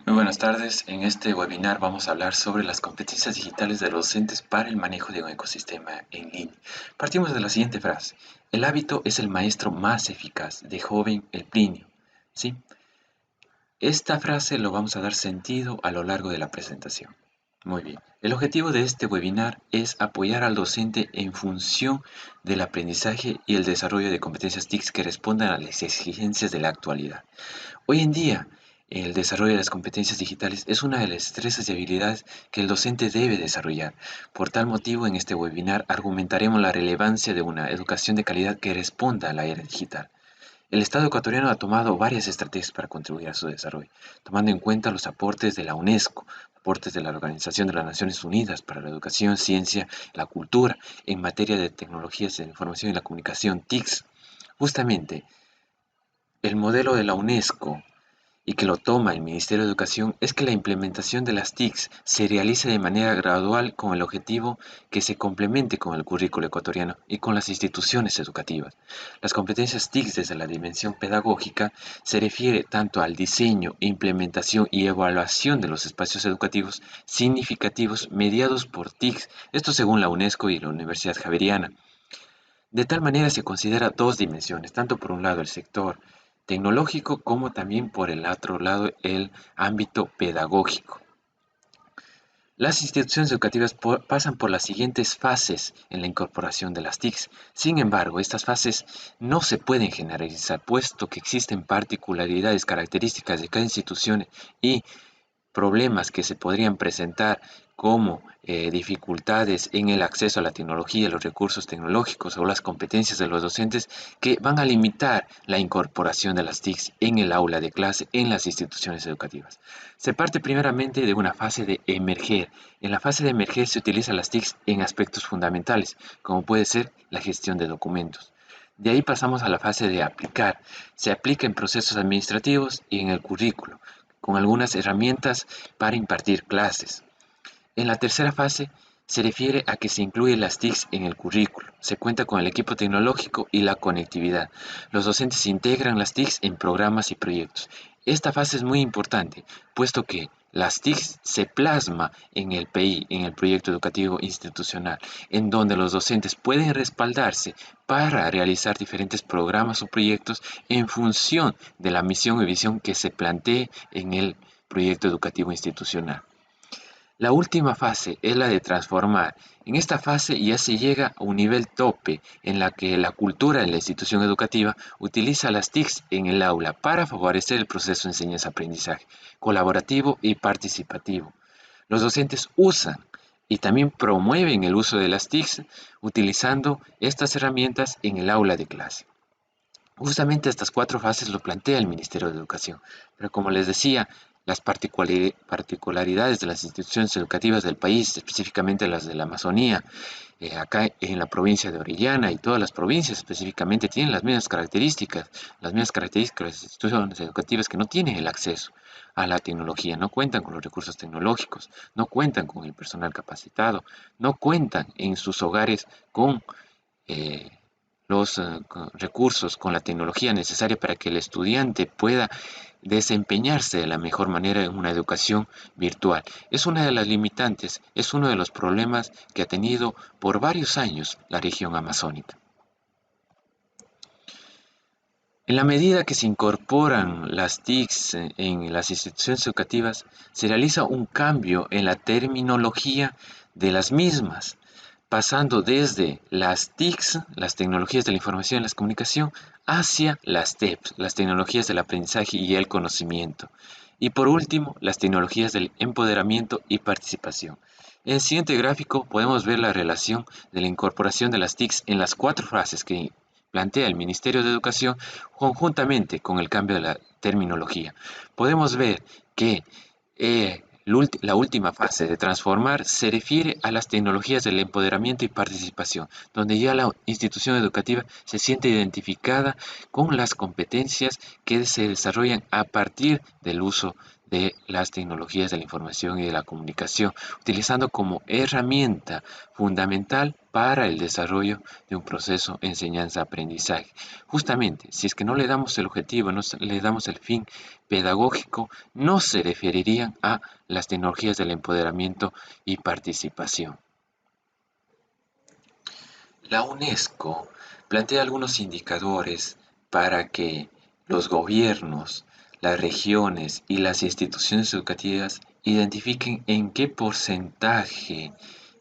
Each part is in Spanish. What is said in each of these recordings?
Muy buenas tardes. En este webinar vamos a hablar sobre las competencias digitales de los docentes para el manejo de un ecosistema en línea. Partimos de la siguiente frase. El hábito es el maestro más eficaz, de joven el Plinio. ¿Sí? Esta frase lo vamos a dar sentido a lo largo de la presentación. Muy bien. El objetivo de este webinar es apoyar al docente en función del aprendizaje y el desarrollo de competencias TIC que respondan a las exigencias de la actualidad. Hoy en día, el desarrollo de las competencias digitales es una de las destrezas y habilidades que el docente debe desarrollar. Por tal motivo, en este webinar argumentaremos la relevancia de una educación de calidad que responda a la era digital. El Estado ecuatoriano ha tomado varias estrategias para contribuir a su desarrollo, tomando en cuenta los aportes de la UNESCO, aportes de la Organización de las Naciones Unidas para la Educación, Ciencia, la Cultura, en materia de tecnologías de la información y la comunicación, TICS. Justamente, el modelo de la UNESCO y que lo toma el Ministerio de Educación es que la implementación de las TICs se realice de manera gradual con el objetivo que se complemente con el currículo ecuatoriano y con las instituciones educativas. Las competencias TICs desde la dimensión pedagógica se refiere tanto al diseño, implementación y evaluación de los espacios educativos significativos mediados por TICs, esto según la UNESCO y la Universidad Javeriana. De tal manera se considera dos dimensiones, tanto por un lado el sector tecnológico como también por el otro lado el ámbito pedagógico. Las instituciones educativas pasan por las siguientes fases en la incorporación de las TICs. Sin embargo, estas fases no se pueden generalizar, puesto que existen particularidades características de cada institución y problemas que se podrían presentar como dificultades en el acceso a la tecnología, los recursos tecnológicos o las competencias de los docentes que van a limitar la incorporación de las TICs en el aula de clase en las instituciones educativas. Se parte primeramente de una fase de emerger. En la fase de emerger se utilizan las TICs en aspectos fundamentales, como puede ser la gestión de documentos. De ahí pasamos a la fase de aplicar. Se aplica en procesos administrativos y en el currículo, con algunas herramientas para impartir clases. En la tercera fase se refiere a que se incluyen las TICs en el currículo, se cuenta con el equipo tecnológico y la conectividad. Los docentes integran las TICs en programas y proyectos. Esta fase es muy importante, puesto que las TICs se plasma en el PI, en el proyecto educativo institucional, en donde los docentes pueden respaldarse para realizar diferentes programas o proyectos en función de la misión y visión que se plantee en el proyecto educativo institucional. La última fase es la de transformar. En esta fase ya se llega a un nivel tope en la que la cultura de la institución educativa utiliza las TICs en el aula para favorecer el proceso de enseñanza-aprendizaje colaborativo y participativo. Los docentes usan y también promueven el uso de las TICs utilizando estas herramientas en el aula de clase. Justamente estas cuatro fases lo plantea el Ministerio de Educación, pero como les decía, las particularidades de las instituciones educativas del país, específicamente las de la Amazonía, acá en la provincia de Orellana y todas las provincias específicamente tienen las mismas características de las instituciones educativas que no tienen el acceso a la tecnología, no cuentan con los recursos tecnológicos, no cuentan con el personal capacitado, no cuentan en sus hogares con eh, los recursos, con la tecnología necesaria para que el estudiante pueda desempeñarse de la mejor manera en una educación virtual. Es una de las limitantes, es uno de los problemas que ha tenido por varios años la región amazónica. En la medida que se incorporan las TICs en las instituciones educativas, se realiza un cambio en la terminología de las mismas, pasando desde las TICs, las tecnologías de la información y la comunicación, hacia las TEPs, las tecnologías del aprendizaje y el conocimiento. Y por último, las tecnologías del empoderamiento y participación. En el siguiente gráfico podemos ver la relación de la incorporación de las TICs en las cuatro fases que plantea el Ministerio de Educación conjuntamente con el cambio de la terminología. Podemos ver que la última fase de transformar se refiere a las tecnologías del empoderamiento y participación, donde ya la institución educativa se siente identificada con las competencias que se desarrollan a partir del uso de las tecnologías de la información y de la comunicación, utilizando como herramienta fundamental para el desarrollo de un proceso enseñanza-aprendizaje. Justamente, si es que no le damos el objetivo, no le damos el fin pedagógico, no se referirían a las tecnologías del empoderamiento y participación. La UNESCO plantea algunos indicadores para que los gobiernos, las regiones y las instituciones educativas identifiquen en qué porcentaje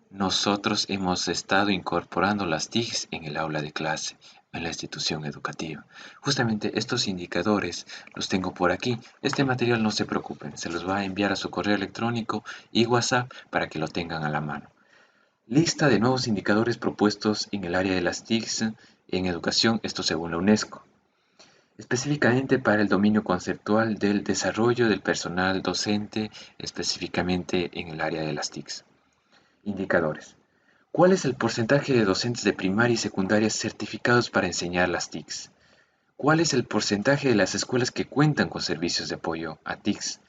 nosotros hemos estado incorporando las TICs en el aula de clase, en la institución educativa. Justamente estos indicadores los tengo por aquí. Este material no se preocupen, se los va a enviar a su correo electrónico y WhatsApp para que lo tengan a la mano. Lista de nuevos indicadores propuestos en el área de las TICs en educación, esto según la UNESCO. Específicamente para el dominio conceptual del desarrollo del personal docente, específicamente en el área de las TICs. Indicadores. ¿Cuál es el porcentaje de docentes de primaria y secundaria certificados para enseñar las TICs? ¿Cuál es el porcentaje de las escuelas que cuentan con servicios de apoyo a TICs?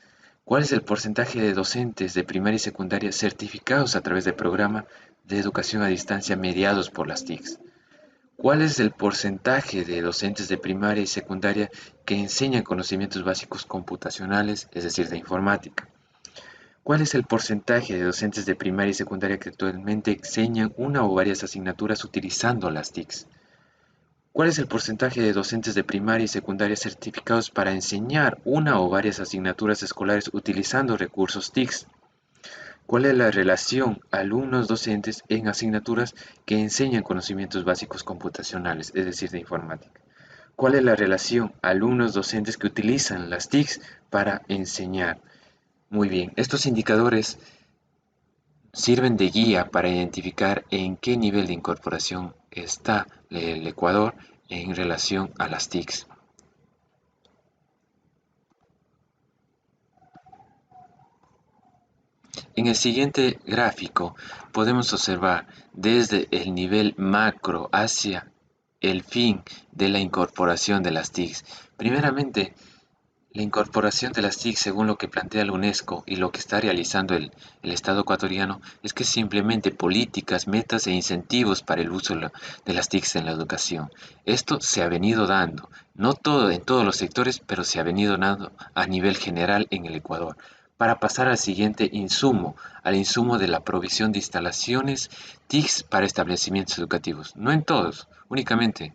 ¿Cuál es el porcentaje de docentes de primaria y secundaria certificados a través del programa de educación a distancia mediados por las TICs? ¿Cuál es el porcentaje de docentes de primaria y secundaria que enseñan conocimientos básicos computacionales, es decir, de informática? ¿Cuál es el porcentaje de docentes de primaria y secundaria que actualmente enseñan una o varias asignaturas utilizando las TICs? ¿Cuál es el porcentaje de docentes de primaria y secundaria certificados para enseñar una o varias asignaturas escolares utilizando recursos TICs? ¿Cuál es la relación alumnos-docentes en asignaturas que enseñan conocimientos básicos computacionales, es decir, de informática? ¿Cuál es la relación alumnos-docentes que utilizan las TICs para enseñar? Muy bien, estos indicadores sirven de guía para identificar en qué nivel de incorporación está el Ecuador en relación a las TICs. En el siguiente gráfico podemos observar desde el nivel macro hacia el fin de la incorporación de las TICs. Primeramente, la incorporación de las TIC, según lo que plantea la UNESCO y lo que está realizando el Estado ecuatoriano, es que se implemente políticas, metas e incentivos para el uso de las TICs en la educación. Esto se ha venido dando, no todo en todos los sectores, pero se ha venido dando a nivel general en el Ecuador. Para pasar al siguiente insumo, al insumo de la provisión de instalaciones TICs para establecimientos educativos. No en todos, únicamente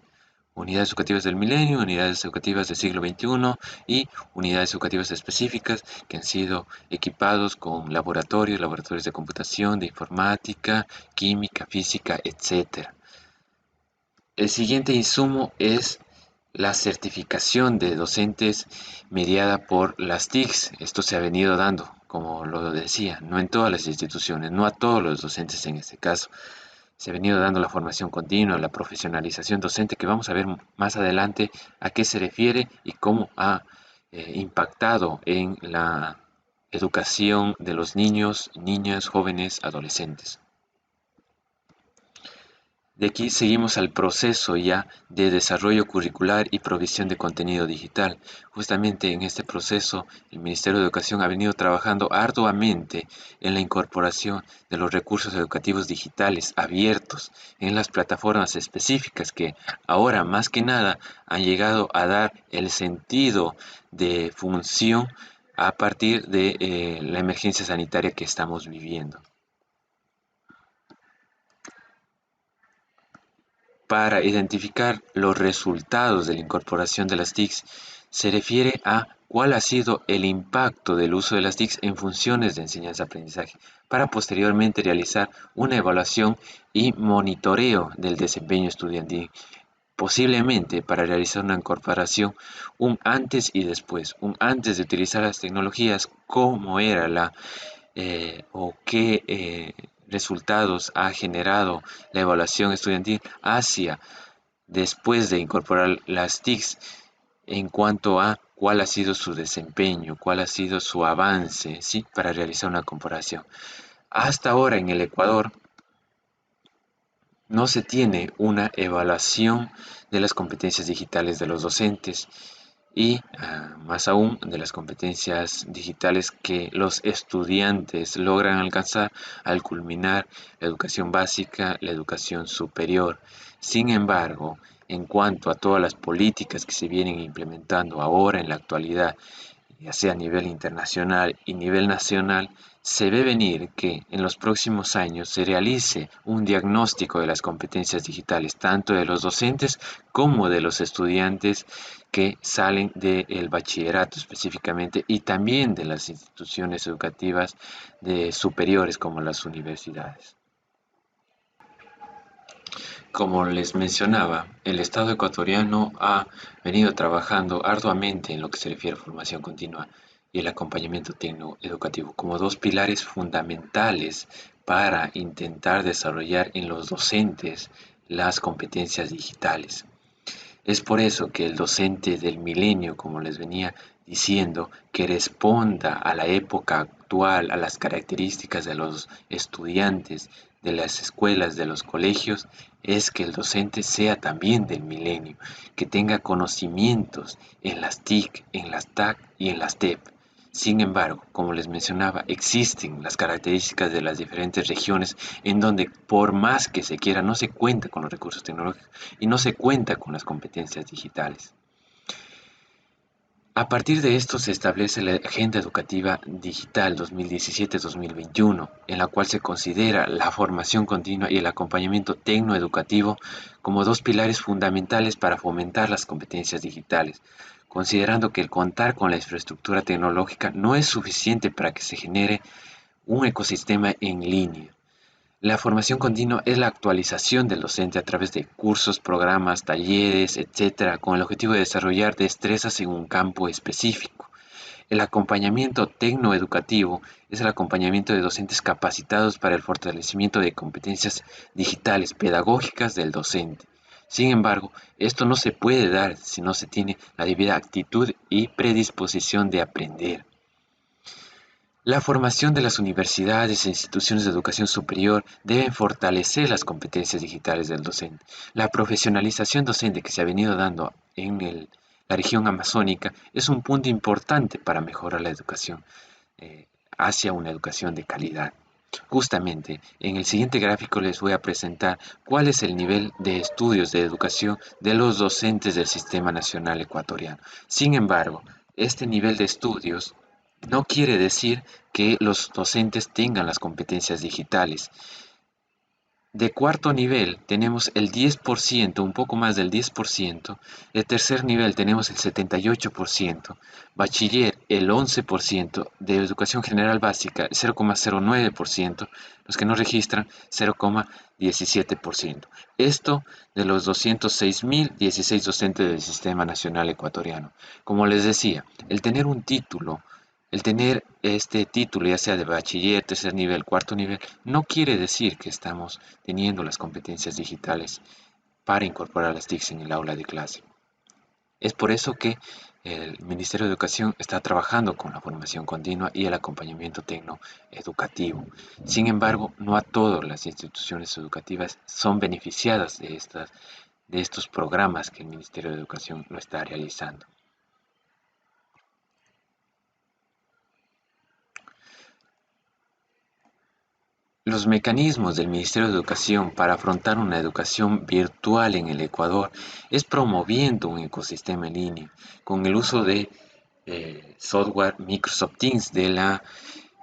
unidades educativas del milenio, unidades educativas del siglo XXI y unidades educativas específicas que han sido equipados con laboratorios de computación, de informática, química, física, etc. El siguiente insumo es la certificación de docentes mediada por las TICs. Esto se ha venido dando, como lo decía, no en todas las instituciones, no a todos los docentes en este caso. Se ha venido dando la formación continua, la profesionalización docente, que vamos a ver más adelante a qué se refiere y cómo ha impactado en la educación de los niños, niñas, jóvenes, adolescentes. De aquí seguimos al proceso ya de desarrollo curricular y provisión de contenido digital. Justamente en este proceso, el Ministerio de Educación ha venido trabajando arduamente en la incorporación de los recursos educativos digitales abiertos en las plataformas específicas que ahora más que nada han llegado a dar el sentido de función a partir de la emergencia sanitaria que estamos viviendo. Para identificar los resultados de la incorporación de las TICs, se refiere a cuál ha sido el impacto del uso de las TICs en funciones de enseñanza-aprendizaje, para posteriormente realizar una evaluación y monitoreo del desempeño estudiantil, posiblemente para realizar una incorporación, un antes y después, un antes de utilizar las tecnologías, cómo era o qué resultados ha generado la evaluación estudiantil hacia después de incorporar las TICs en cuanto a cuál ha sido su desempeño, cuál ha sido su avance, ¿sí? Para realizar una comparación. Hasta ahora en el Ecuador no se tiene una evaluación de las competencias digitales de los docentes y más aún de las competencias digitales que los estudiantes logran alcanzar al culminar la educación básica, la educación superior. Sin embargo, en cuanto a todas las políticas que se vienen implementando ahora en la actualidad, ya sea a nivel internacional y nivel nacional, se ve venir que en los próximos años se realice un diagnóstico de las competencias digitales, tanto de los docentes como de los estudiantes que salen del bachillerato específicamente y también de las instituciones educativas superiores como las universidades. Como les mencionaba, el Estado ecuatoriano ha venido trabajando arduamente en lo que se refiere a formación continua y el acompañamiento tecnoeducativo como dos pilares fundamentales para intentar desarrollar en los docentes las competencias digitales. Es por eso que el docente del milenio, como les venía diciendo, que responda a la época actual, a las características de los estudiantes, de las escuelas, de los colegios, es que el docente sea también del milenio, que tenga conocimientos en las TIC, en las TAC y en las TEP. Sin embargo, como les mencionaba, existen las características de las diferentes regiones en donde por más que se quiera no se cuenta con los recursos tecnológicos y no se cuenta con las competencias digitales. A partir de esto se establece la Agenda Educativa Digital 2017-2021, en la cual se considera la formación continua y el acompañamiento tecnoeducativo como dos pilares fundamentales para fomentar las competencias digitales, considerando que el contar con la infraestructura tecnológica no es suficiente para que se genere un ecosistema en línea. La formación continua es la actualización del docente a través de cursos, programas, talleres, etcétera, con el objetivo de desarrollar destrezas en un campo específico. El acompañamiento tecnoeducativo es el acompañamiento de docentes capacitados para el fortalecimiento de competencias digitales pedagógicas del docente. Sin embargo, esto no se puede dar si no se tiene la debida actitud y predisposición de aprender. La formación de las universidades e instituciones de educación superior deben fortalecer las competencias digitales del docente. La profesionalización docente que se ha venido dando en la región amazónica es un punto importante para mejorar la educación hacia una educación de calidad. Justamente, en el siguiente gráfico les voy a presentar cuál es el nivel de estudios de educación de los docentes del Sistema Nacional Ecuatoriano. Sin embargo, este nivel de estudios no quiere decir que los docentes tengan las competencias digitales. De cuarto nivel tenemos el 10%, un poco más del 10%. De tercer nivel tenemos el 78%. Bachiller el 11%. De educación general básica el 0,09%. Los que no registran 0,17%. Esto de los 206.016 docentes del Sistema Nacional Ecuatoriano. Como les decía, el tener un título, el tener este título, ya sea de bachiller, tercer nivel, cuarto nivel, no quiere decir que estamos teniendo las competencias digitales para incorporar las TICs en el aula de clase. Es por eso que el Ministerio de Educación está trabajando con la formación continua y el acompañamiento tecnoeducativo. Sin embargo, no a todas las instituciones educativas son beneficiadas de estos programas que el Ministerio de Educación lo está realizando. Los mecanismos del Ministerio de Educación para afrontar una educación virtual en el Ecuador es promoviendo un ecosistema en línea con el uso de software Microsoft Teams de la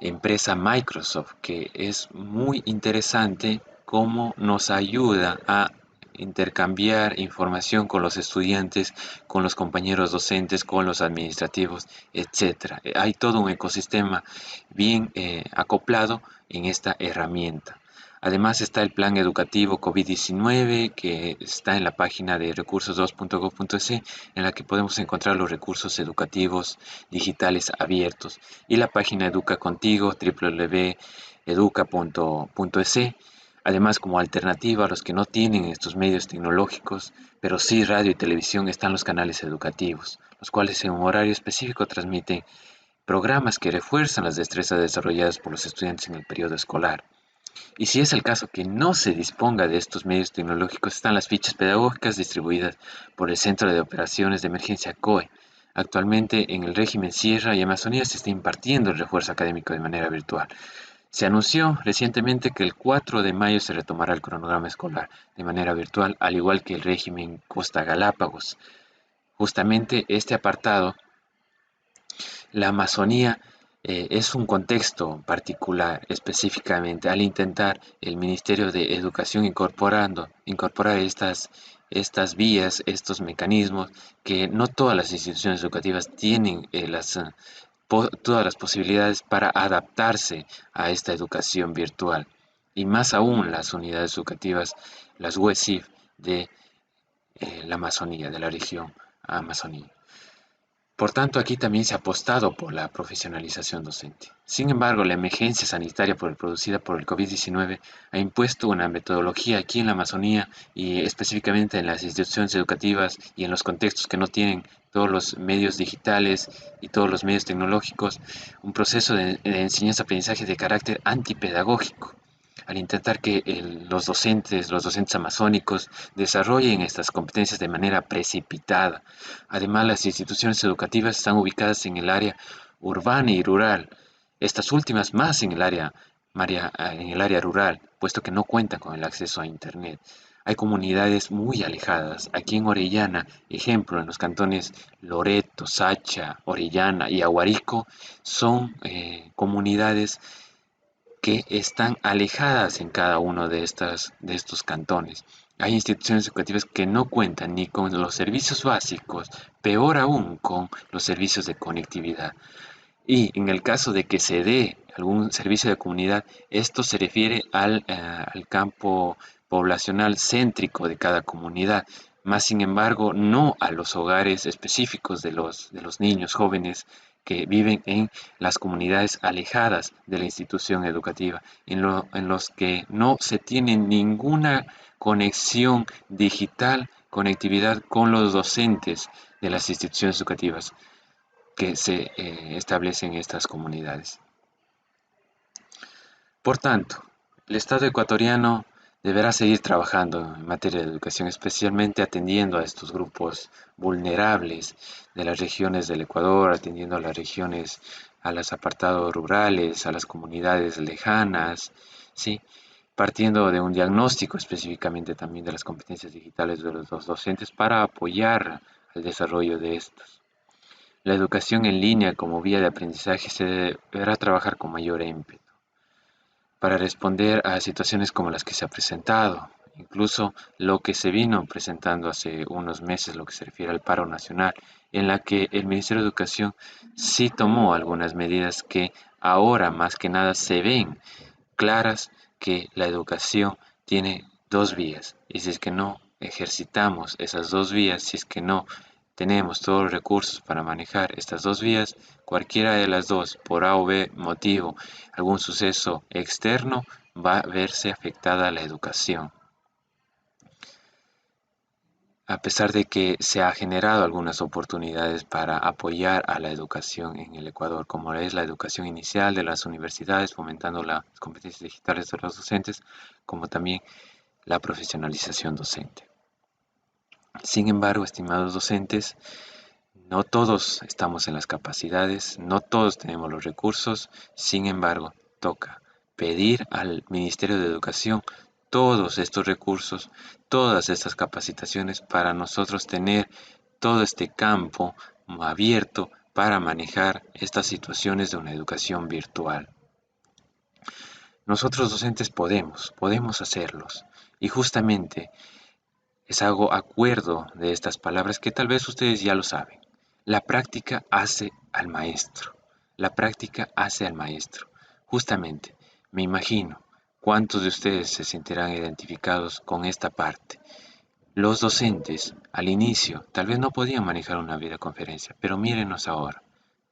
empresa Microsoft, que es muy interesante cómo nos ayuda a intercambiar información con los estudiantes, con los compañeros docentes, con los administrativos, etcétera. Hay todo un ecosistema bien acoplado en esta herramienta. Además está el plan educativo COVID-19 que está en la página de recursos2.gov.es en la que podemos encontrar los recursos educativos digitales abiertos y la página Educa Contigo www.educa.es. Además, como alternativa a los que no tienen estos medios tecnológicos, pero sí radio y televisión, están los canales educativos, los cuales en un horario específico transmiten programas que refuerzan las destrezas desarrolladas por los estudiantes en el periodo escolar. Y si es el caso que no se disponga de estos medios tecnológicos, están las fichas pedagógicas distribuidas por el Centro de Operaciones de Emergencia COE. Actualmente en el régimen Sierra y Amazonía se está impartiendo el refuerzo académico de manera virtual. Se anunció recientemente que el 4 de mayo se retomará el cronograma escolar de manera virtual, al igual que el régimen Costa Galápagos. Justamente este apartado, la Amazonía, es un contexto particular específicamente al intentar el Ministerio de Educación incorporar estas vías, estos mecanismos que no todas las instituciones educativas tienen todas las posibilidades para adaptarse a esta educación virtual. Y más aún las unidades educativas, las UESIF de la Amazonía, de la región Amazonía. Por tanto, aquí también se ha apostado por la profesionalización docente. Sin embargo, la emergencia sanitaria producida por el COVID-19 ha impuesto una metodología aquí en la Amazonía y específicamente en las instituciones educativas y en los contextos que no tienen todos los medios digitales y todos los medios tecnológicos, un proceso de enseñanza-aprendizaje de carácter antipedagógico al intentar que los docentes amazónicos, desarrollen estas competencias de manera precipitada. Además, las instituciones educativas están ubicadas en el área urbana y rural, estas últimas más en el área rural, puesto que no cuentan con el acceso a Internet. Hay comunidades muy alejadas. Aquí en Orellana, ejemplo, en los cantones Loreto, Sacha, Orellana y Aguarico, son comunidades que están alejadas en cada uno de estos cantones. Hay instituciones educativas que no cuentan ni con los servicios básicos, peor aún con los servicios de conectividad. Y en el caso de que se dé algún servicio de comunidad, esto se refiere al campo poblacional céntrico de cada comunidad, más sin embargo no a los hogares específicos de los niños jóvenes que viven en las comunidades alejadas de la institución educativa, en los que no se tiene ninguna conexión digital, conectividad con los docentes de las instituciones educativas que se establecen en estas comunidades. Por tanto, el Estado ecuatoriano deberá seguir trabajando en materia de educación, especialmente atendiendo a estos grupos vulnerables de las regiones del Ecuador, atendiendo a las regiones, a los apartados rurales, a las comunidades lejanas, ¿sí? Partiendo de un diagnóstico específicamente también de las competencias digitales de los docentes para apoyar el desarrollo de estos. La educación en línea como vía de aprendizaje se deberá trabajar con mayor ímpetu para responder a situaciones como las que se ha presentado, incluso lo que se vino presentando hace unos meses, lo que se refiere al paro nacional, en la que el Ministerio de Educación sí tomó algunas medidas que ahora más que nada se ven claras que la educación tiene dos vías y si es que no ejercitamos esas dos vías, si es que no tenemos todos los recursos para manejar estas dos vías, cualquiera de las dos, por A o B motivo, algún suceso externo, va a verse afectada la educación. A pesar de que se ha generado algunas oportunidades para apoyar a la educación en el Ecuador, como es la educación inicial de las universidades, fomentando las competencias digitales de los docentes, como también la profesionalización docente. Sin embargo, estimados docentes, no todos estamos en las capacidades, no todos tenemos los recursos, sin embargo, toca pedir al Ministerio de Educación todos estos recursos, todas estas capacitaciones para nosotros tener todo este campo abierto para manejar estas situaciones de una educación virtual. Nosotros docentes podemos hacerlos y justamente hago acuerdo de estas palabras que tal vez ustedes ya lo saben. La práctica hace al maestro. La práctica hace al maestro. Justamente, me imagino cuántos de ustedes se sentirán identificados con esta parte. Los docentes, al inicio, tal vez no podían manejar una videoconferencia, pero mírenos ahora.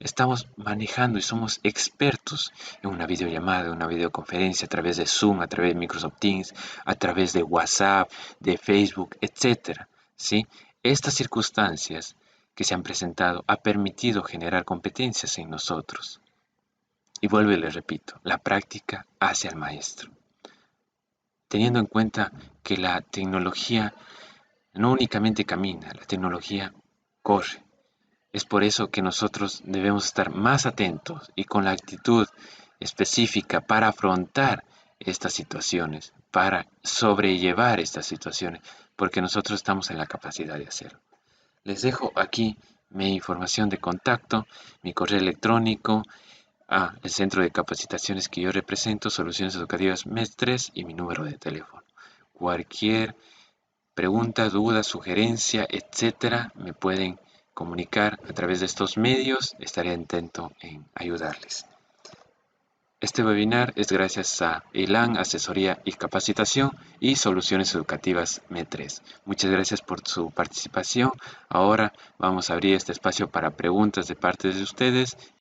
Estamos manejando y somos expertos en una videollamada, una videoconferencia a través de Zoom, a través de Microsoft Teams, a través de WhatsApp, de Facebook, etcétera. ¿Sí? Estas circunstancias que se han presentado ha permitido generar competencias en nosotros. Y vuelvo y les repito, la práctica hace al maestro. Teniendo en cuenta que la tecnología no únicamente camina, la tecnología corre. Es por eso que nosotros debemos estar más atentos y con la actitud específica para afrontar estas situaciones, para sobrellevar estas situaciones, porque nosotros estamos en la capacidad de hacerlo. Les dejo aquí mi información de contacto, mi correo electrónico, el centro de capacitaciones que yo represento, Soluciones Educativas MES 3 y mi número de teléfono. Cualquier pregunta, duda, sugerencia, etcétera, me pueden comunicar a través de estos medios. Estaré atento en ayudarles. Este webinar es gracias a ELAN, Asesoría y Capacitación y Soluciones Educativas MES3. Muchas gracias por su participación. Ahora vamos a abrir este espacio para preguntas de parte de ustedes